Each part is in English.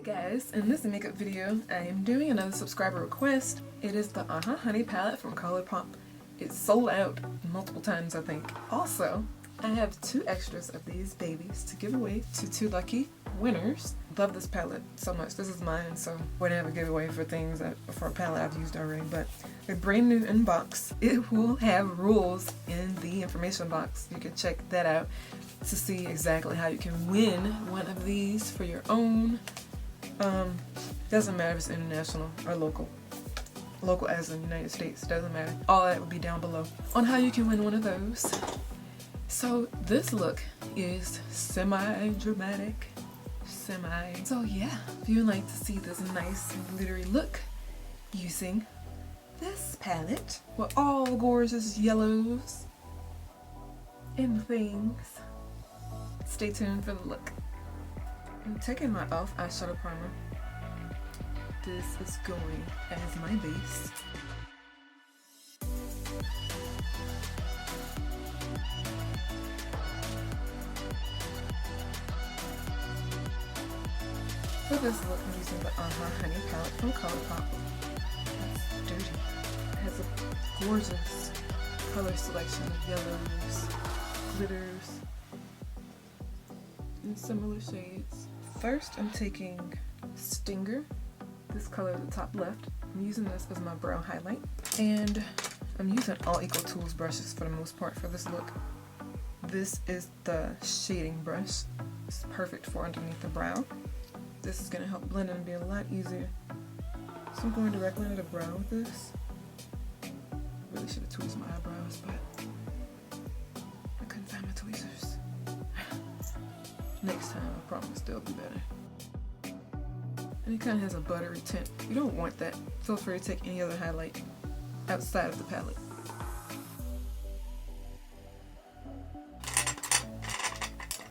Guys, in this makeup video, I am doing another subscriber request. It is the Uh-Huh Honey palette from ColourPop. It's sold out multiple times, I think. Also, I have 2 extras of these babies to give away to 2 lucky winners. Love this palette so much. This is mine, so we're gonna have a giveaway for things for a palette I've used already, but they're brand new in box. It will have rules in the information box. You can check that out to see exactly how you can win one of these for your own. Doesn't matter if it's international or local. Local as in the United States, doesn't matter. All that will be down below on how you can win one of those. So this look is semi-dramatic. So yeah, if you would like to see this nice glittery look using this palette with all the gorgeous yellows and things, stay tuned for the look. I'm taking my e.l.f. eyeshadow primer. This is going as my base. For this look, I'm using the Uh-Huh Honey palette from ColourPop. It's dirty. It has a gorgeous color selection of yellows, glitters, and similar shades. First, I'm taking Stinger, this color at the top left. I'm using this as my brow highlight, and I'm using all Equal Tools brushes for the most part for this look. This is the shading brush. It's perfect for underneath the brow. This is going to help blend and be a lot easier. So I'm going directly into the brow with this. Really should have tweezed my eyebrows, but I couldn't find my tweezers. Next time, I promise they'll be better. And it kind of has a buttery tint. You don't want that. Feel free to take any other highlight outside of the palette.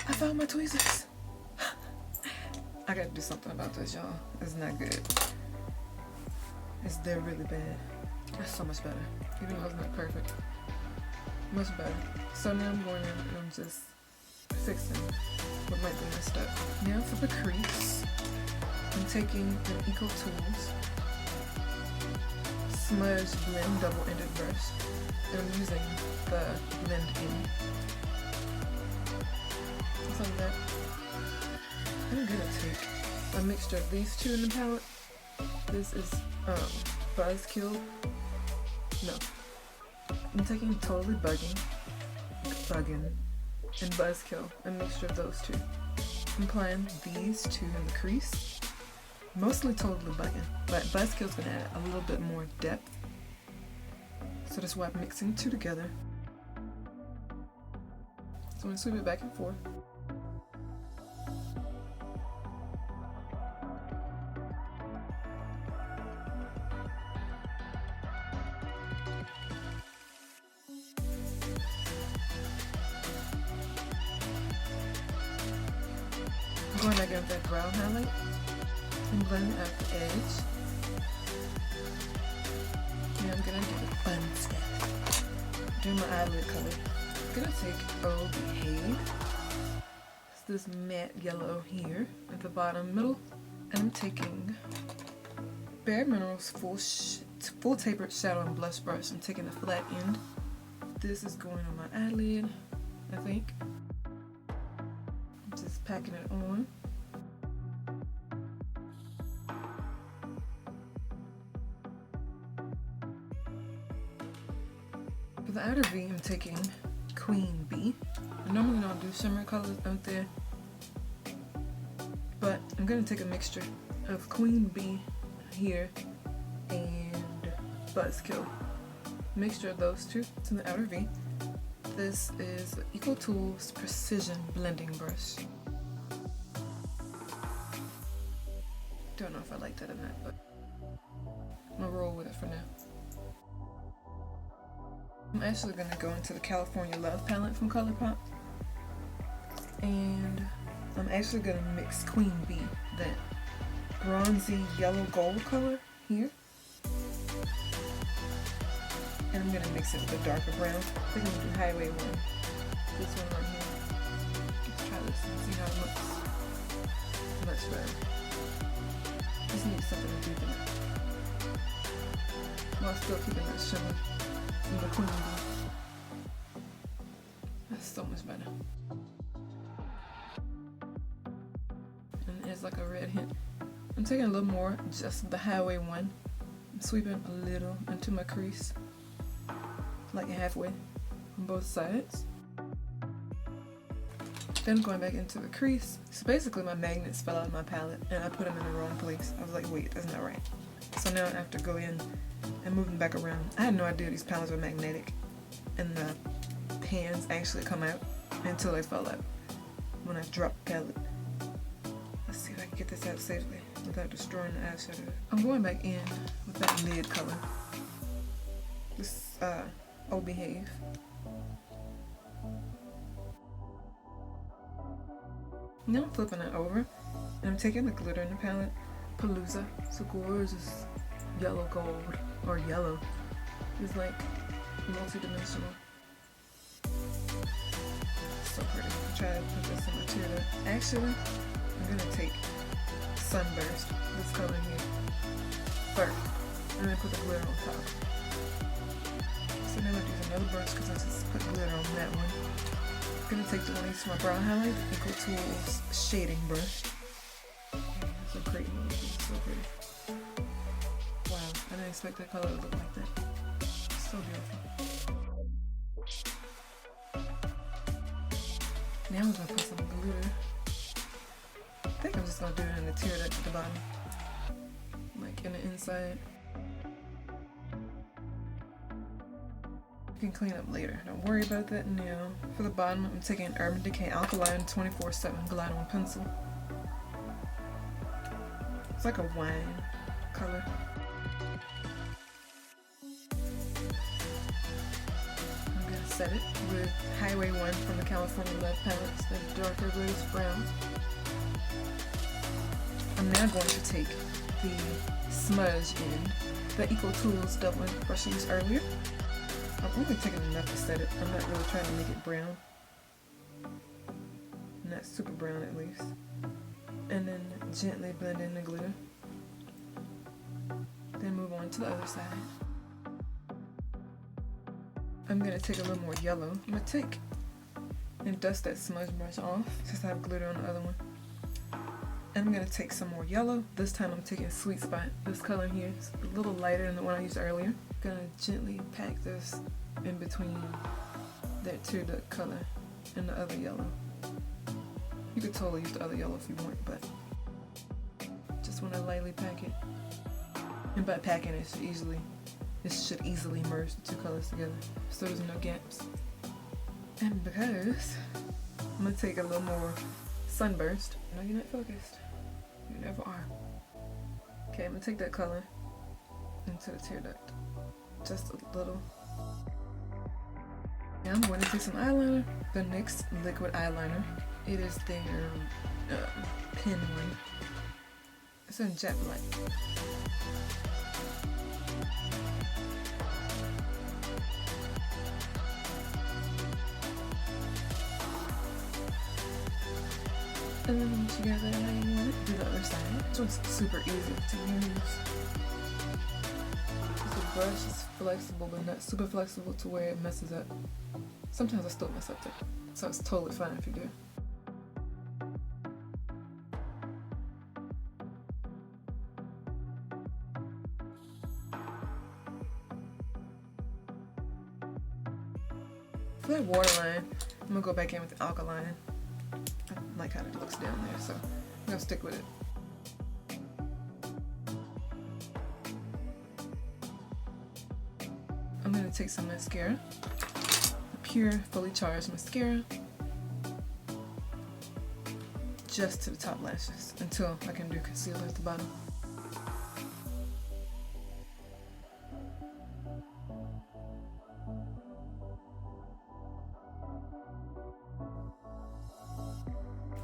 I found my tweezers. I gotta do something about this, y'all. It's not good. They're really bad. That's so much better. Even though it's not perfect. Much better. So now I'm going in and I'm just fixing what might be messed up. Now for the crease, I'm taking an Equal Tools Smudge Blend double-ended brush. And I'm using the blend in. Just like that. I'm gonna take a mixture of these 2 in the palette. This is Buzzkill. No. I'm taking Totally Bugging, and Buzzkill, a mixture of those 2. I'm applying these 2 in the crease. Mostly Totally Bugging, but Buzzkill's gonna add a little bit more depth. So that's why I'm mixing 2 together. So I'm gonna sweep it back and forth. I'm going back in with that brow highlight and blend it out the edge. And I'm gonna do the fun stuff. Do my eyelid color. I'm gonna take Oh Behave. It's this matte yellow here at the bottom middle. And I'm taking Bare Minerals full tapered shadow and blush brush. I'm taking the flat end. This is going on my eyelid, I think. Just packing it on. For the outer V, I'm taking Queen Bee. I normally don't do shimmer colors out there, but I'm going to take a mixture of Queen Bee here and Buzzkill. Mixture of those 2 to the outer V. This is the Equal Tools Precision Blending Brush. Don't know if I like that or not, but I'm gonna roll with it for now. I'm actually gonna go into the California Love palette from ColourPop, and I'm actually gonna mix Queen Bee, that bronzy yellow gold color here, and I'm gonna mix it with a darker brown. I think I'm gonna do Highway 1. This one right here. Let's try this and see how it looks. Much better. something to deepen it. While still keeping that shimmer from the queen bee. That's so much better. And there's like a red hint. I'm taking a little more, just the highway one. I'm sweeping a little into my crease, like halfway on both sides. Then going back into the crease. So basically my magnets fell out of my palette and I put them in the wrong place. I was like, wait, that's not right. So now I have to go in and move them back around. I had no idea these palettes were magnetic and the pans actually come out until they fell out when I dropped the palette. Let's see if I can get this out safely without destroying the eyeshadow. I'm going back in with that lid color. This, Oh Behave. Now I'm flipping it over and I'm taking the glitter in the palette, Palooza. It's a gorgeous yellow gold, or yellow. It's like multi-dimensional. So pretty. I'll try to put this in my tear duct. Actually, I'm gonna take Sunburst, this color here, first, and then put the glitter on top. So now I'm gonna use another brush because I just put glitter on that one. I'm gonna take the one I use for my brow highlight, Equal Tools shading brush. So pretty, so pretty. Wow, I didn't expect that color to look like that. So beautiful. Now I'm gonna put some glitter. I think I'm just gonna do it in the tear duct at the bottom, like in the inside. You can clean up later. Don't worry about that now. For the bottom, I'm taking Urban Decay Alkaline 24/7 Glide On Pencil. It's like a wine color. I'm gonna set it with Highway 1 from the California Love palettes, the darker rose brown. I'm now going to take the smudge end, the Equal Tools doubling brush I used earlier. I'm only taking enough to set it. I'm not really trying to make it brown. Not super brown at least. And then gently blend in the glitter. Then move on to the other side. I'm going to take a little more yellow. I'm going to take and dust that smudge brush off since I have glitter on the other one. And I'm going to take some more yellow. This time I'm taking Sweet Spot. This color here is a little lighter than the one I used earlier. I'm going to gently pack this in between that tear duct color and the other yellow. You could totally use the other yellow if you want, but just want to lightly pack it. And by packing it, it should easily merge the two colors together, so there's no gaps. And because I'm gonna take a little more Sunburst. No, you're not focused. You never are. Okay, I'm gonna take that color into the tear duct, just a little. Now I'm going to take some eyeliner, the NYX liquid eyeliner. It is their pen one. It's in Jet Black. And then once you got that how you want it, do the other side. This one's super easy to use. The brush is flexible, but not super flexible to where it messes up. Sometimes I still mess up though, so it's totally fine if you do. For that waterline, I'm gonna go back in with the alkaline. I like how it looks down there, so I'm gonna stick with it. I'm gonna take some mascara, a pure, fully charged mascara, just to the top lashes until I can do concealer at the bottom.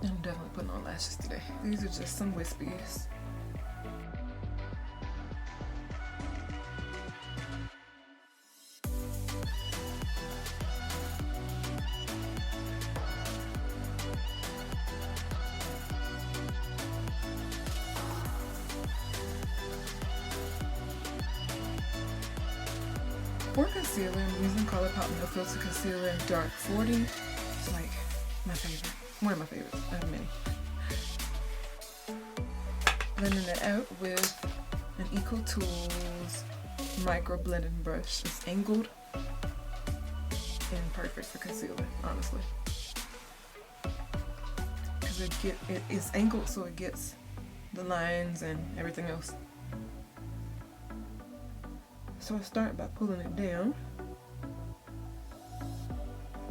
I'm definitely putting on lashes today. These are just some wispies. For concealer, I'm using ColourPop No Filter Concealer in Dark 40. It's like my favorite. One of my favorites. I have many. Blending it out with an Eco Tools micro blending brush. It's angled and perfect for concealer, honestly. Because it is angled so it gets the lines and everything else. So I start by pulling it down,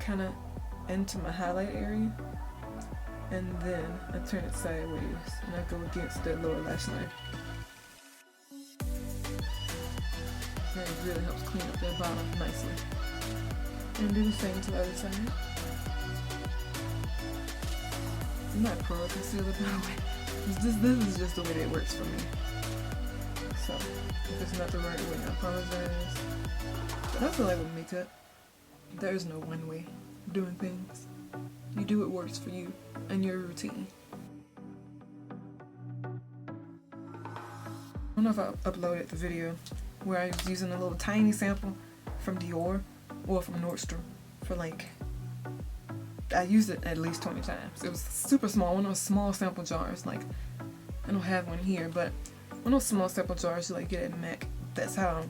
kind of into my highlight area, and then I turn it sideways and I go against that lower lash line. And it really helps clean up that bottom nicely. And do the same to the other side. I'm not pro concealer, by the way. This is just the way that it works for me. So, if it's not the right way, I apologize. But I feel like with makeup, there's no one way of doing things. You do what works for you and your routine. I don't know if I uploaded the video where I was using a little tiny sample from Dior or from Nordstrom for like, I used it at least 20 times. It was super small, one of those small sample jars. Like, I don't have one here, but one of those small sample jars you like get at MAC. That's how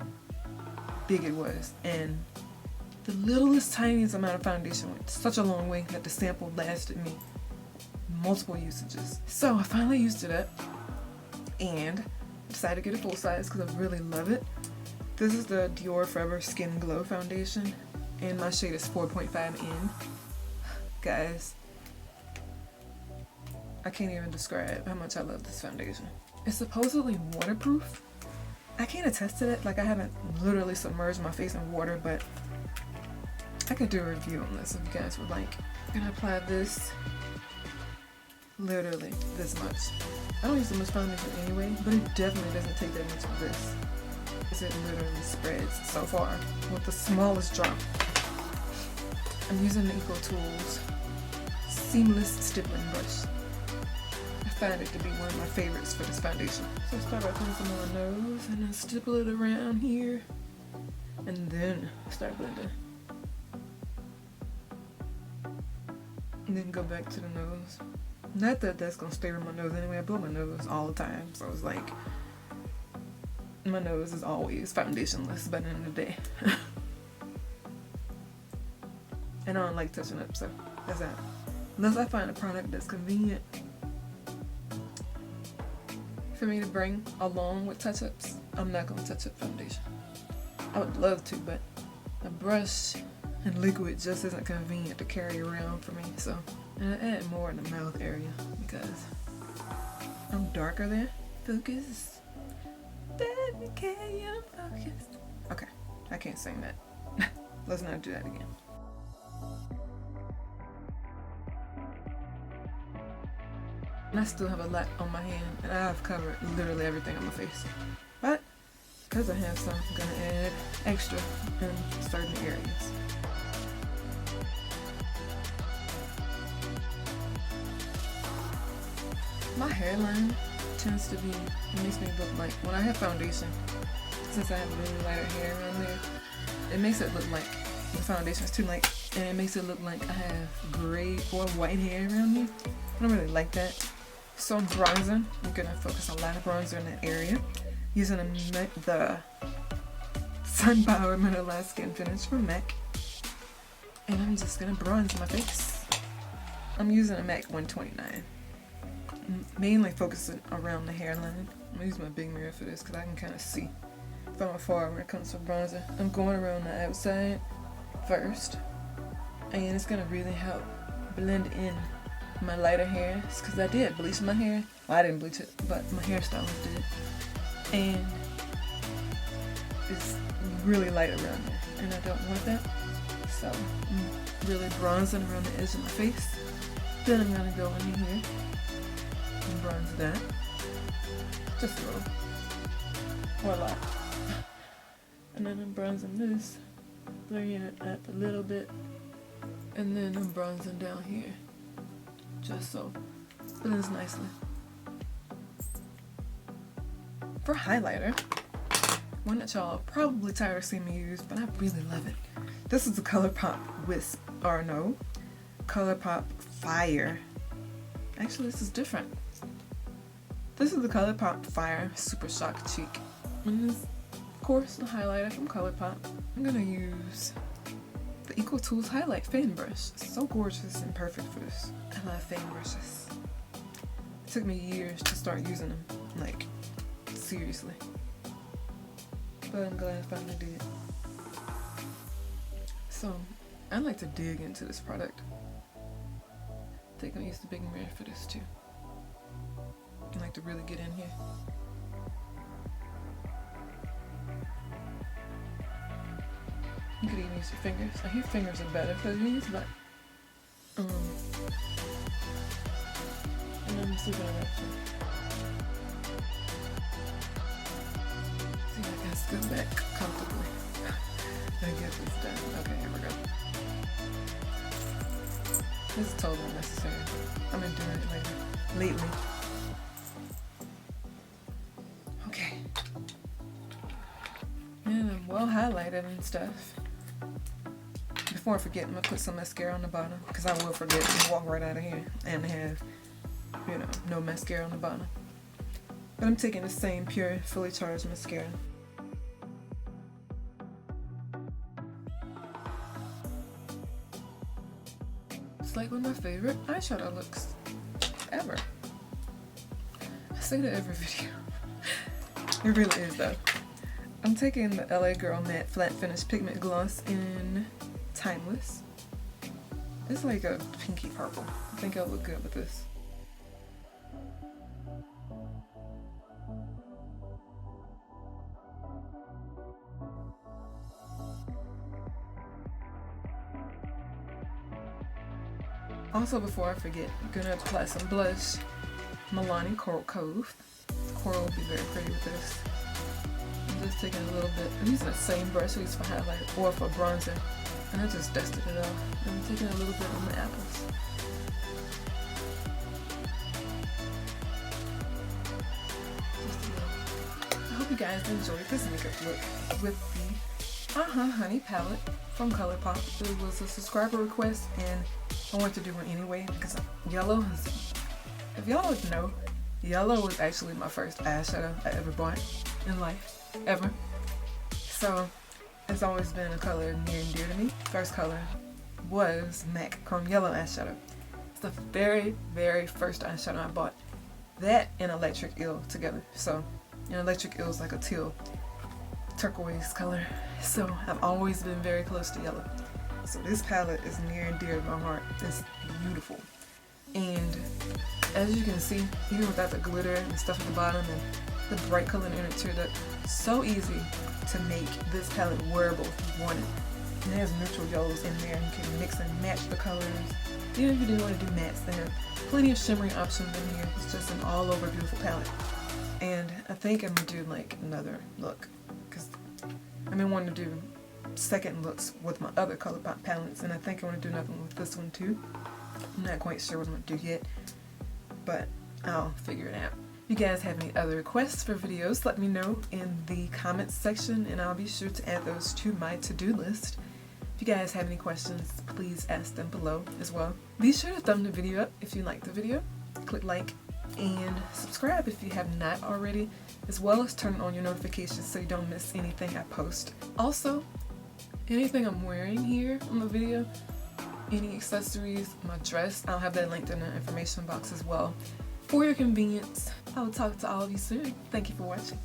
big it was. And the littlest, tiniest amount of foundation went such a long way that the sample lasted me multiple usages. So I finally used it up and decided to get a full size because I really love it. This is the Dior Forever Skin Glow Foundation and my shade is 4.5N. Guys, I can't even describe how much I love this foundation. It's supposedly waterproof. I can't attest to that, like I haven't literally submerged my face in water, but I could do a review on this if you guys would like. I'm gonna apply this literally this much. I don't use so much foundation anyway, but it definitely doesn't take that much of this. It literally spreads so far with the smallest drop. I'm using the Eco Tools Seamless Stippling Brush. I find it to be one of my favorites for this foundation. So I start by putting some on my nose and then stipple it around here and then start blending. And then go back to the nose. Not that that's gonna stay on my nose anyway, I blow my nose all the time, so it's like my nose is always foundationless by the end of the day. And I don't like touching up, so that's that. Unless I find a product that's convenient for me to bring along with touch-ups, I'm not gonna touch up foundation. I would love to, but a brush and liquid just isn't convenient to carry around for me, so. And I add more in the mouth area because I'm darker there. Focus. Baby, can you focus? Okay, I can't sing that. Let's not do that again. And I still have a lot on my hand, and I've covered literally everything on my face. But because I have some, I'm gonna add extra in certain areas. My hairline tends to be, it makes me look like, when I have foundation, since I have really lighter hair around there, it makes it look like the foundation is too light, and it makes it look like I have gray or white hair around me. I don't really like that. So I'm bronzing. I'm gonna focus a lot of bronzer in that area, using the Sun Power Mineralized Skin Finish from MAC. And I'm just gonna bronze my face. I'm using a MAC 129. Mainly focusing around the hairline. I'm gonna use my big mirror for this because I can kind of see from afar when it comes to bronzer. I'm going around the outside first, and it's gonna really help blend in my lighter hair because I did bleach my hair. Well, I didn't bleach it, but my hairstylist did, and it's really light around there, and I don't want that. So I'm really bronzing around the edge of my face. Then I'm gonna go in here and bronze that. Just a little. Or a lot. And then I'm bronzing this. Bringing it up a little bit. And then I'm bronzing down here. Just so it blends nicely. For highlighter, one that y'all are probably tired of seeing me use, but I really love it. This is the ColourPop Wisp, or no, ColourPop Fire. Actually, this is different. This is the ColourPop Fire Super Shock Cheek. And this, of course, the highlighter from ColourPop. I'm gonna use the Equal Tools Highlight Fan Brush. It's so gorgeous and perfect for this. I love fan brushes. It took me years to start using them, like, seriously. But I'm glad I finally did. So, I like to dig into this product. I think I'm used to big mirror for this too. I like to really get in here. You could even use your fingers. I hear fingers are better for these, but and I'm sleeping on that too. See, I can scoot back comfortably. I get this done. Okay, here we go. This is totally unnecessary. I've been doing it lately. Okay. And I'm well highlighted and stuff. Before I forget, I'm gonna put some mascara on the bottom because I will forget and walk right out of here and have, you know, no mascara on the bottom. But I'm taking the same pure, fully charged mascara. It's like one of my favorite eyeshadow looks ever. I say that every video. It really is though. I'm taking the LA Girl Matte Flat Finish Pigment Gloss in Timeless. It's like a pinky purple. I think I'll look good with this. Also, before I forget, I'm gonna apply some blush. Milani Coral Cove. Coral will be very pretty with this. I'm just taking a little bit. I'm using the same brush I use for highlight or for bronzer, and I just dusted it off. I'm taking a little bit on my apples. Just a little. I hope you guys enjoyed this makeup look with the Uh-Huh Honey palette from ColourPop. It was a subscriber request, and I wanted to do one anyway because yellow is, if y'all don't know, yellow was actually my first eyeshadow I ever bought in life, ever. So it's always been a color near and dear to me. First color was MAC Chrome Yellow eyeshadow. It's the very, very first eyeshadow I bought. That and Electric Eel together. So, you know, Electric Eel is like a teal turquoise color. So I've always been very close to yellow. So this palette is near and dear to my heart. It's beautiful. And as you can see, even without the glitter and stuff at the bottom and the bright color in it too, it's so easy to make this palette wearable if you want it. And it has neutral yellows in there, and you can mix and match the colors. Even if you didn't want to do mattes, they have plenty of shimmering options in here. It's just an all over beautiful palette. And I think I'm gonna do like another look, because I've been wanting to do second looks with my other ColourPop palettes, and I think I want to do another one with this one too. I'm not quite sure what I'm going to do yet, but I'll figure it out. If you guys have any other requests for videos, let me know in the comments section, and I'll be sure to add those to my to-do list. If you guys have any questions, please ask them below as well. Be sure to thumb the video up if you liked the video, click like, and subscribe if you have not already, as well as turn on your notifications so you don't miss anything I post. Also, anything I'm wearing here on the video, any accessories, my dress, I'll have that linked in the information box as well. For your convenience, I will talk to all of you soon. Thank you for watching.